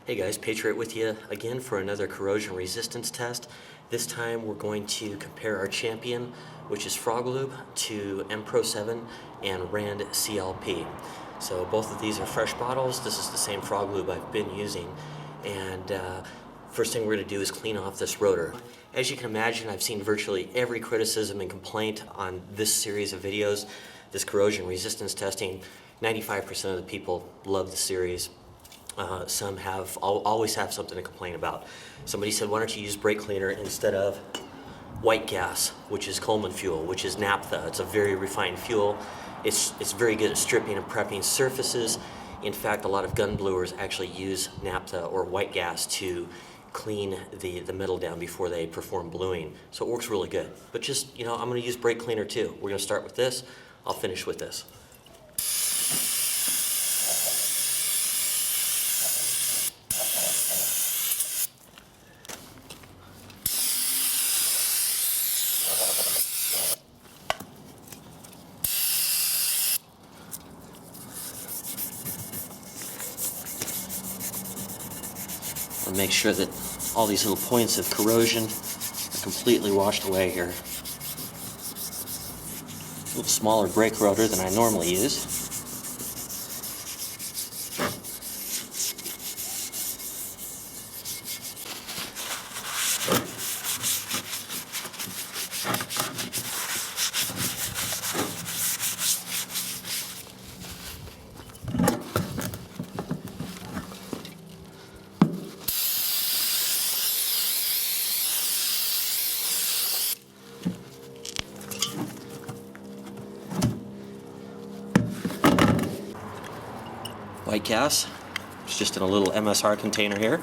Hey guys, Patriot with you again for another corrosion resistance test. This time we're going to compare our champion, which is Frog Lube, to MPro7 and Rand CLP. So both of these are fresh bottles. This is the same Frog Lube I've been using. And first thing we're going to do is clean off this rotor. As you can imagine, I've seen virtually every criticism and complaint on this series of videos, this corrosion resistance testing. 95% of the people love the series. Some always have something to complain about. Somebody said, why don't you use brake cleaner instead of white gas, which is Coleman fuel, which is naphtha. It's a very refined fuel. It's very good at stripping and prepping surfaces. In fact, a lot of gun blowers actually use naphtha or white gas to clean the metal down before they perform bluing. So it works really good. But just, I'm going to use brake cleaner too. We're going to start with this. I'll finish with this. And make sure that all these little points of corrosion are completely washed away here. A little smaller brake rotor than I normally use. White gas, it's just in a little MSR container here.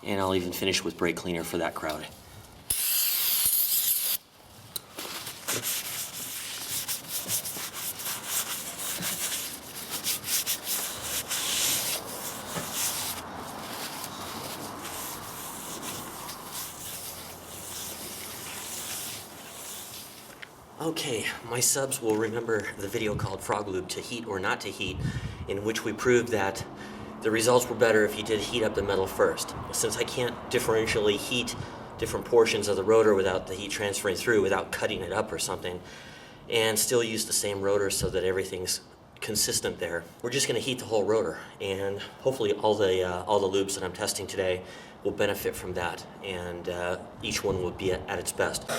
And I'll even finish with brake cleaner for that crowd. Okay, my subs will remember the video called Frog Lube to heat or not to heat, in which we proved that the results were better if you did heat up the metal first. Since I can't differentially heat different portions of the rotor without the heat transferring through, without cutting it up or something, and still use the same rotor so that everything's consistent there, we're just going to heat the whole rotor, and hopefully all the lubes that I'm testing today will benefit from that, and each one will be at its best.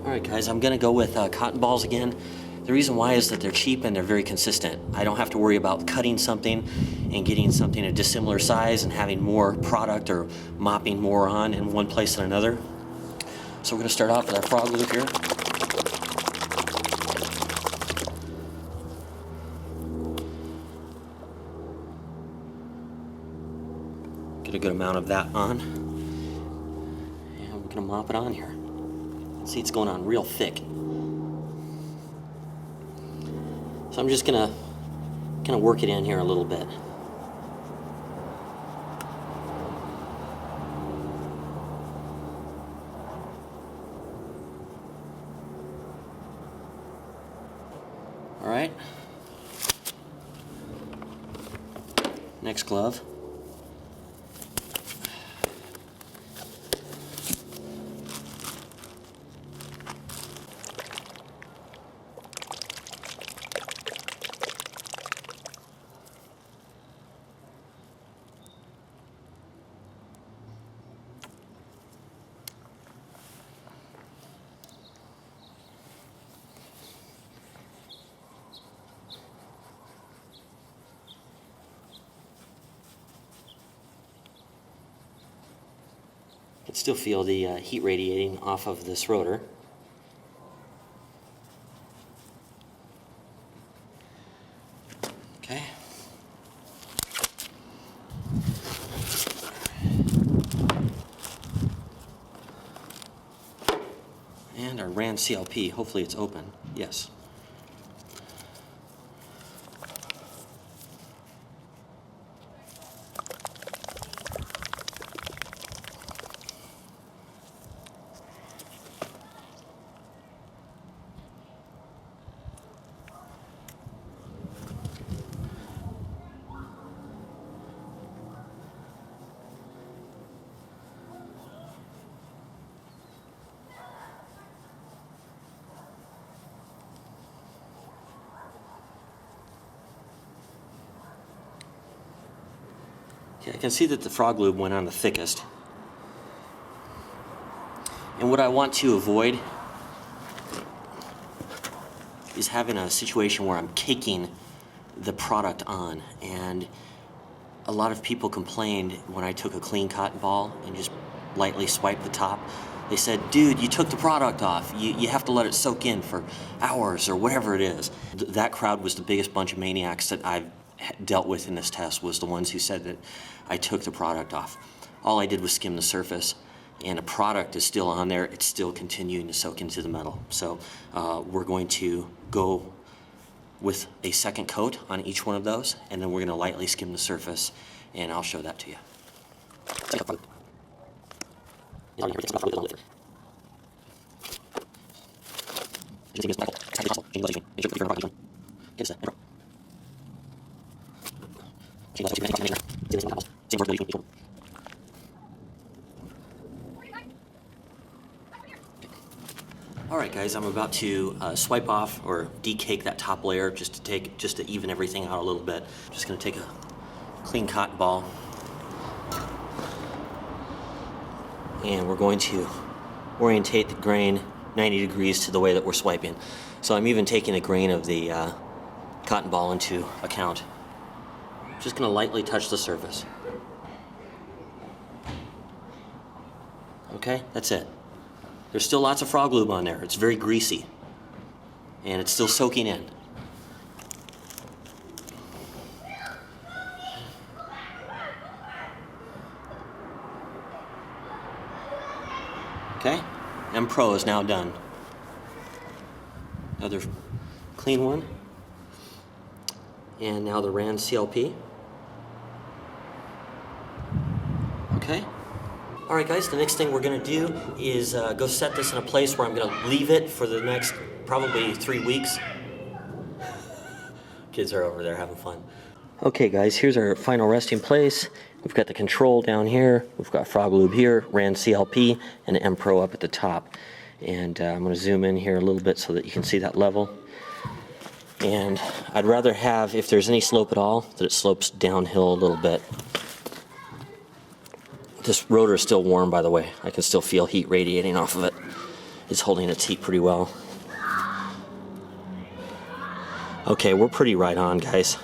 Alright guys, I'm going to go with cotton balls again. The reason why is that they're cheap and they're very consistent. I don't have to worry about cutting something and getting something a dissimilar size and having more product or mopping more on in one place than another. So we're going to start off with our Frog Lube here. Get a good amount of that on. And we're going to mop it on here. See, it's going on real thick. So I'm just gonna kind of work it in here a little bit. All right. Next glove. can still feel the heat radiating off of this rotor. Okay. And our Rand CLP, hopefully it's open. Yes. Okay, I can see that the Frog Lube went on the thickest. And what I want to avoid is having a situation where I'm caking the product on. And a lot of people complained when I took a clean cotton ball and just lightly swiped the top. They said, dude, you took the product off. You have to let it soak in for hours or whatever it is. That crowd was the biggest bunch of maniacs that I've dealt with in this test, was the ones who said that I took the product off. All I did was skim the surface, and the product is still on there. It's still continuing to soak into the metal. So we're going to go with a second coat on each one of those, and then we're going to lightly skim the surface, and I'll show that to you. Alright guys, I'm about to swipe off or decake that top layer just to even everything out a little bit. I'm just going to take a clean cotton ball and we're going to orientate the grain 90 degrees to the way that we're swiping. So I'm even taking the grain of the cotton ball into account. Just going to lightly touch the surface. Okay, that's it. There's still lots of Frog Lube on there. It's very greasy. And it's still soaking in. Okay, MPro is now done. Another clean one. And now the Rand CLP. Okay. Alright guys, the next thing we're going to do is go set this in a place where I'm going to leave it for the next probably 3 weeks. Kids are over there having fun. Okay guys, here's our final resting place. We've got the control down here, we've got Frog Lube here, Rand CLP, and MPro up at the top. And I'm going to zoom in here a little bit so that you can see that level. And I'd rather have, if there's any slope at all, that it slopes downhill a little bit. This rotor is still warm, by the way. I can still feel heat radiating off of it. It's holding its heat pretty well. Okay, we're pretty right on, guys.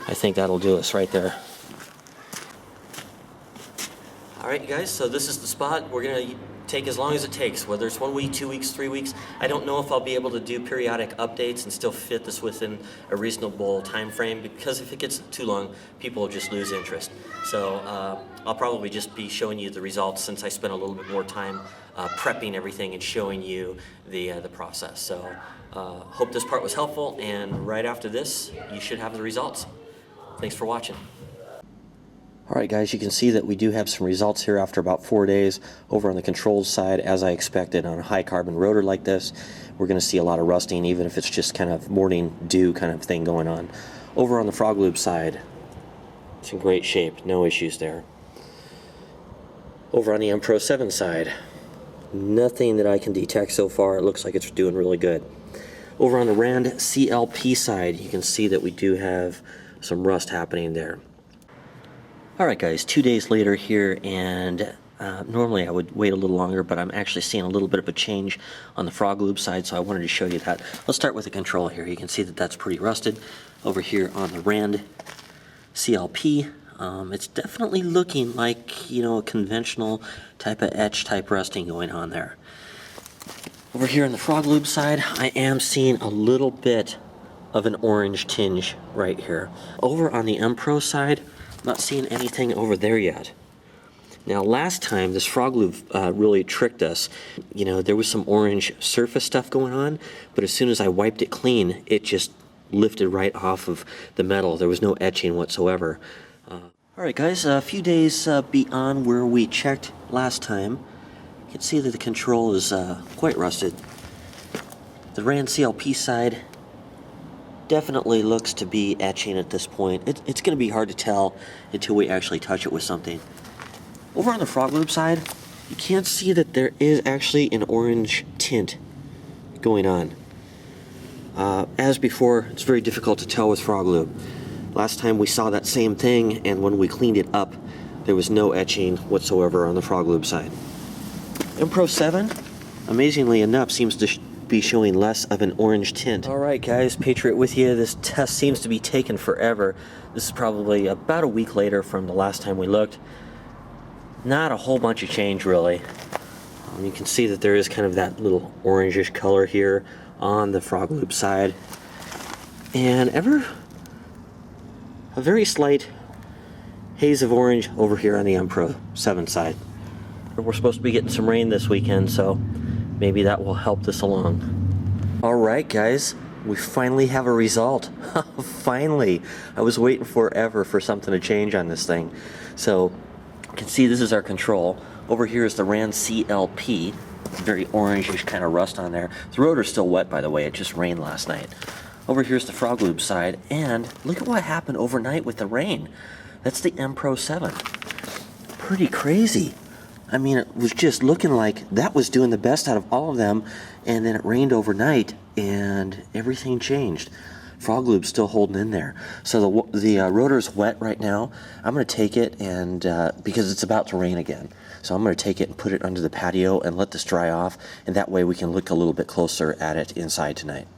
I think that'll do us right there. Alright you guys, so this is the spot. We're going to take as long as it takes, whether it's 1 week, 2 weeks, 3 weeks. I don't know if I'll be able to do periodic updates and still fit this within a reasonable time frame, because if it gets too long, people will just lose interest. So I'll probably just be showing you the results, since I spent a little bit more time prepping everything and showing you the process. So hope this part was helpful, and right after this, you should have the results. Thanks for watching. Alright guys, you can see that we do have some results here after about 4 days. Over on the controls side, as I expected, on a high carbon rotor like this, we're going to see a lot of rusting, even if it's just kind of morning dew kind of thing going on. Over on the Frog Lube side, it's in great shape, no issues there. Over on the MPro7 side, nothing that I can detect so far. It looks like it's doing really good. Over on the Rand CLP side, you can see that we do have some rust happening there. Alright guys, 2 days later here, and Normally I would wait a little longer, but I'm actually seeing a little bit of a change on the Frog Lube side, so I wanted to show you that. Let's start with the control here. You can see that that's pretty rusted. Over here on the Rand CLP, it's definitely looking like, you know, a conventional type of etch type rusting going on there. Over here on the Frog Lube side, I am seeing a little bit of an orange tinge right here. Over on the MPro side, I'm not seeing anything over there yet. Now last time this Frog Lube really tricked us. You know, there was some orange surface stuff going on, but as soon as I wiped it clean, it just lifted right off of the metal. There was no etching whatsoever. Alright guys, a few days beyond where we checked last time, you can see that the control is quite rusted. The Rand CLP side definitely looks to be etching at this point. It's going to be hard to tell until we actually touch it with something. Over on the Frog Lube side, you can see that there is actually an orange tint going on. As before, it's very difficult to tell with Frog Lube. Last time we saw that same thing, and when we cleaned it up, there was no etching whatsoever on the Frog Lube side. MPro7, amazingly enough, seems to be showing less of an orange tint. Alright guys, Patriot with you. This test seems to be taking forever. This is probably about a week later from the last time we looked. Not a whole bunch of change really. You can see that there is kind of that little orangish color here on the Frog Lube side. And a very slight haze of orange over here on the MPro7 side. We're supposed to be getting some rain this weekend, so maybe that will help this along. Alright guys, we finally have a result. Finally! I was waiting forever for something to change on this thing. So, you can see this is our control. Over here is the Rand CLP. Very orangish kind of rust on there. The rotor's still wet, by the way. It just rained last night. Over here's the Frog Lube side, and look at what happened overnight with the rain. That's the MPro7. Pretty crazy. I mean, it was just looking like that was doing the best out of all of them, and then it rained overnight, and everything changed. Frog Lube's still holding in there. So the rotor's wet right now. I'm going to take it and, because it's about to rain again. So I'm going to take it and put it under the patio and let this dry off, and that way we can look a little bit closer at it inside tonight.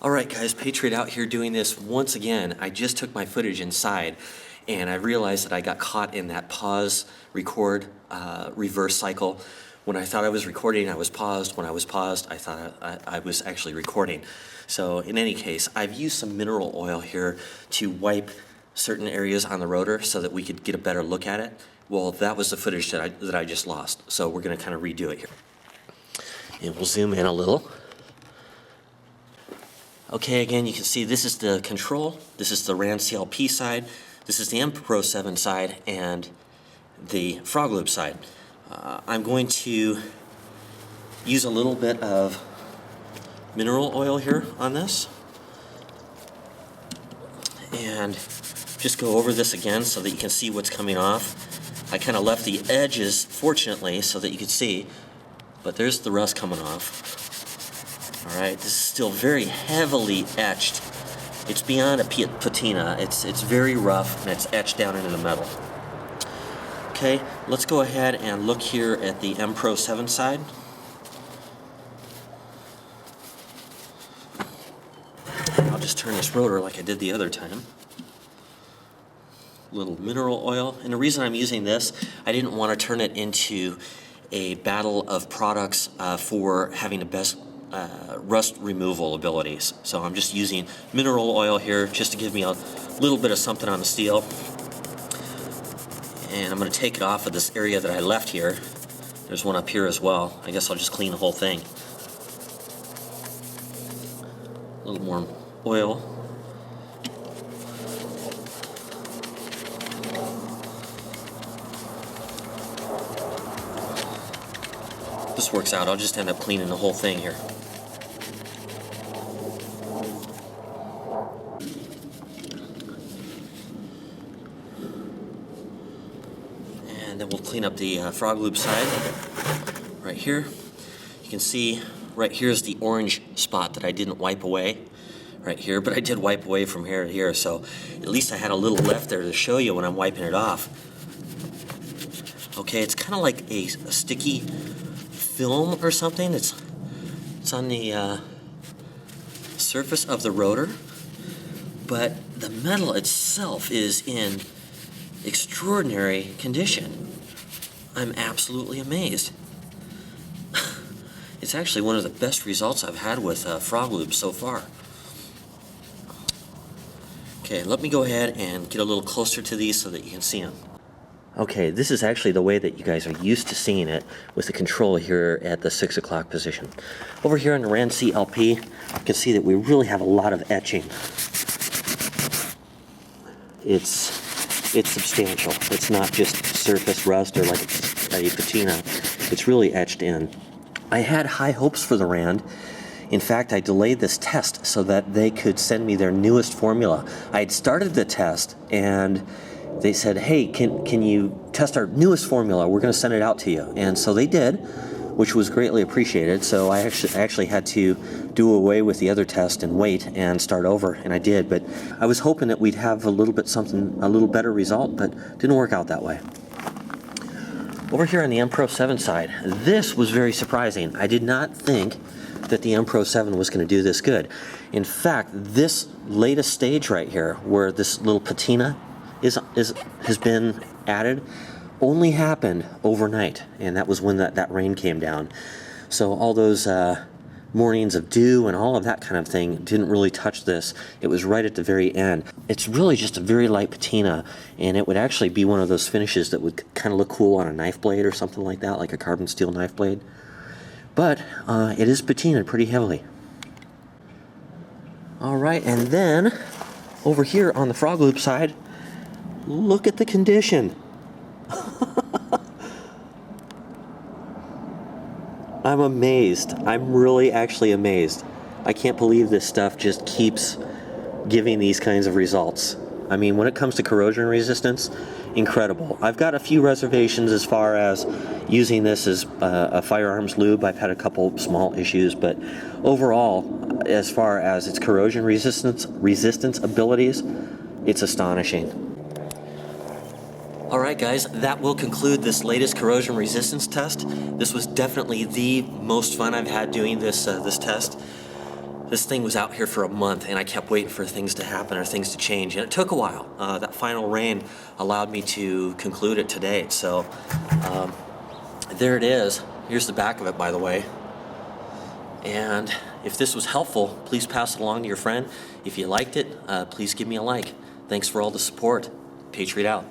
Alright guys, Patriot out here doing this once again. I just took my footage inside, and I realized that I got caught in that pause, record, reverse cycle. When I thought I was recording, I was paused. When I was paused, I thought I was actually recording. So in any case, I've used some mineral oil here to wipe certain areas on the rotor so that we could get a better look at it. Well, that was the footage that I just lost. So we're going to kind of redo it here. And we'll zoom in a little. Okay, again, you can see this is the control. This is the Rand CLP side. This is the MPro7 side and the Frog Lube side. I'm going to use a little bit of mineral oil here on this and just go over this again so that you can see what's coming off. I kind of left the edges, fortunately, so that you could see, but there's the rust coming off. Alright, this is still very heavily etched. It's beyond a patina. It's very rough, and it's etched down into the metal. Okay, let's go ahead and look here at the MPro7 side. I'll just turn this rotor like I did the other time. Little mineral oil, and the reason I'm using this, I didn't want to turn it into a battle of products for having the best rust removal abilities. So I'm just using mineral oil here just to give me a little bit of something on the steel. And I'm going to take it off of this area that I left here. There's one up here as well. I guess I'll just clean the whole thing. A little more oil. This works out. I'll just end up cleaning the whole thing here. And then we'll clean up the Frog Lube side right here. You can see right here is the orange spot that I didn't wipe away right here, but I did wipe away from here to here, so at least I had a little left there to show you when I'm wiping it off. Okay, it's kind of like a sticky film or something. It's on the surface of the rotor, but the metal itself is in extraordinary condition. I'm absolutely amazed. It's actually one of the best results I've had with Frog Lube so far. Okay, let me go ahead and get a little closer to these so that you can see them. Okay, this is actually the way that you guys are used to seeing it with the control here at the 6 o'clock position. Over here on the Rand CLP, you can see that we really have a lot of etching. It's substantial. It's not just surface rust or like a patina. It's really etched in. I had high hopes for the Rand. In fact, I delayed this test so that they could send me their newest formula. I had started the test and they said, hey, can you test our newest formula? We're going to send it out to you. And so they did, which was greatly appreciated. So I actually had to do away with the other test and wait and start over, and I did. But I was hoping that we'd have a little better result, but didn't work out that way. Over here on the MPro7 side, this was very surprising. I did not think that the MPro7 was going to do this good. In fact, this latest stage right here, where this little patina has been added, only happened overnight, and that was when that rain came down. So all those mornings of dew and all of that kind of thing didn't really touch this. It was right at the very end. It's really just a very light patina, and it would actually be one of those finishes that would kind of look cool on a knife blade or something like that, like a carbon steel knife blade. But it is patinaed pretty heavily. All right, and then over here on the Frog Lube side, look at the condition. I'm amazed. I'm really actually amazed. I can't believe this stuff just keeps giving these kinds of results. I mean, when it comes to corrosion resistance, incredible. I've got a few reservations as far as using this as a firearms lube. I've had a couple small issues, but overall, as far as its corrosion resistance abilities, it's astonishing. Alright guys, that will conclude this latest corrosion resistance test. This was definitely the most fun I've had doing this test. This thing was out here for a month and I kept waiting for things to happen or things to change, and it took a while. That final rain allowed me to conclude it today. So there it is. Here's the back of it, by the way. And if this was helpful, please pass it along to your friend. If you liked it, please give me a like. Thanks for all the support. Patriot out.